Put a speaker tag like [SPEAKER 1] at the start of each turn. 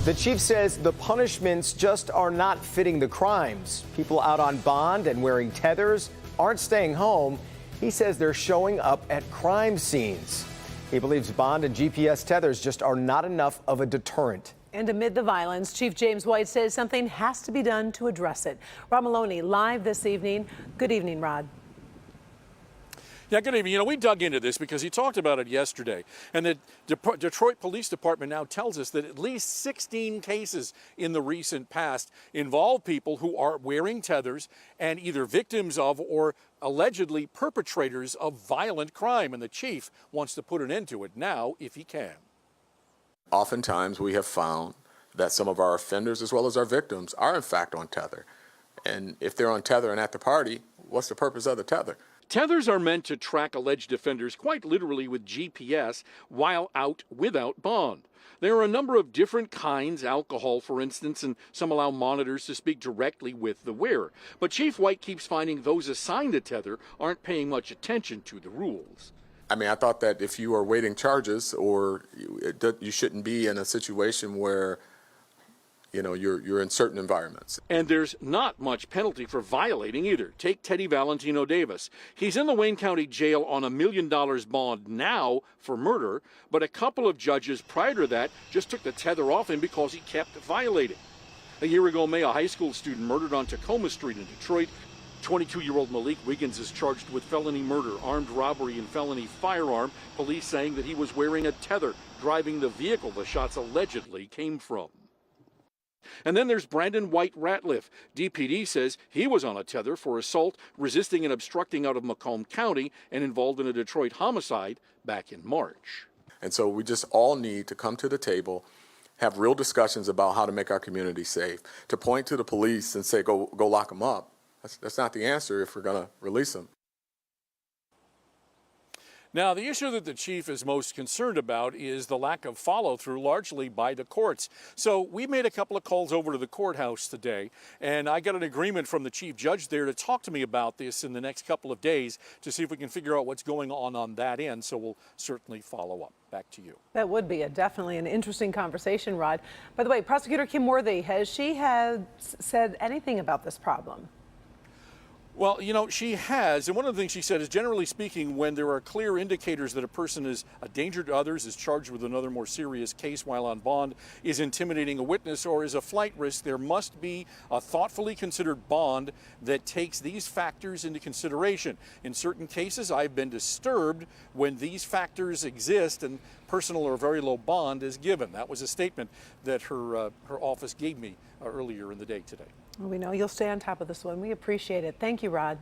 [SPEAKER 1] The chief says the punishments just are not fitting the crimes. People out on bond and wearing tethers aren't staying home. He says they're showing up at crime scenes. He believes bond and GPS tethers just are not enough of a deterrent.
[SPEAKER 2] And amid the violence, Chief James White says something has to be done to address it. Rod Maloney live this evening. Good evening, Rod.
[SPEAKER 3] Yeah, good evening. You know, we dug into this because he talked about it yesterday. And the Detroit Police Department now tells us that at least 16 cases in the recent past involve people who are wearing tethers and either victims of or allegedly perpetrators of violent crime. And the chief wants to put an end to it now if he can.
[SPEAKER 4] Oftentimes we have found that some of our offenders as well as our victims are in fact on tether. And if they're on tether and at the party, what's the purpose of the tether?
[SPEAKER 3] Tethers are meant to track alleged offenders quite literally with GPS while out without bond. There are a number of different kinds, alcohol for instance, and some allow monitors to speak directly with the wearer. But Chief White keeps finding those assigned a tether aren't paying much attention to the rules.
[SPEAKER 4] I mean, I thought that if you are waiting charges or you shouldn't be in a situation where you're in certain environments.
[SPEAKER 3] And there's not much penalty for violating either. Take Teddy Valentino Davis. He's in the Wayne County Jail on $1 million bond now for murder, but a couple of judges prior to that just took the tether off him because he kept violating. A year ago, May, a high school student murdered on Tacoma Street in Detroit. 22-year-old Malik Wiggins is charged with felony murder, armed robbery, and felony firearm. Police saying that he was wearing a tether, driving the vehicle the shots allegedly came from. And then there's Brandon White Ratliff. DPD says he was on a tether for assault, resisting and obstructing out of Macomb County, and involved in a Detroit homicide back in March.
[SPEAKER 4] And so we just all need to come to the table, have real discussions about how to make our community safe. To point to the police and say, go lock them up, that's not the answer if we're going to release them.
[SPEAKER 3] Now, the issue that the chief is most concerned about is the lack of follow-through, largely by the courts. So we made a couple of calls over to the courthouse today, and I got an agreement from the chief judge there to talk to me about this in the next couple of days to see if we can figure out what's going on that end. So we'll certainly follow up. Back to you.
[SPEAKER 2] That would be definitely an interesting conversation, Rod. By the way, Prosecutor Kim Worthy, has she said anything about this problem?
[SPEAKER 3] Well, you know, she has, and one of the things she said is, generally speaking, when there are clear indicators that a person is a danger to others, is charged with another more serious case while on bond, is intimidating a witness, or is a flight risk, there must be a thoughtfully considered bond that takes these factors into consideration. In certain cases, I've been disturbed when these factors exist and personal or very low bond is given. That was a statement that her office gave me earlier in the day today.
[SPEAKER 2] Well, we know you'll stay on top of this one. We appreciate it. Thank you, Rod.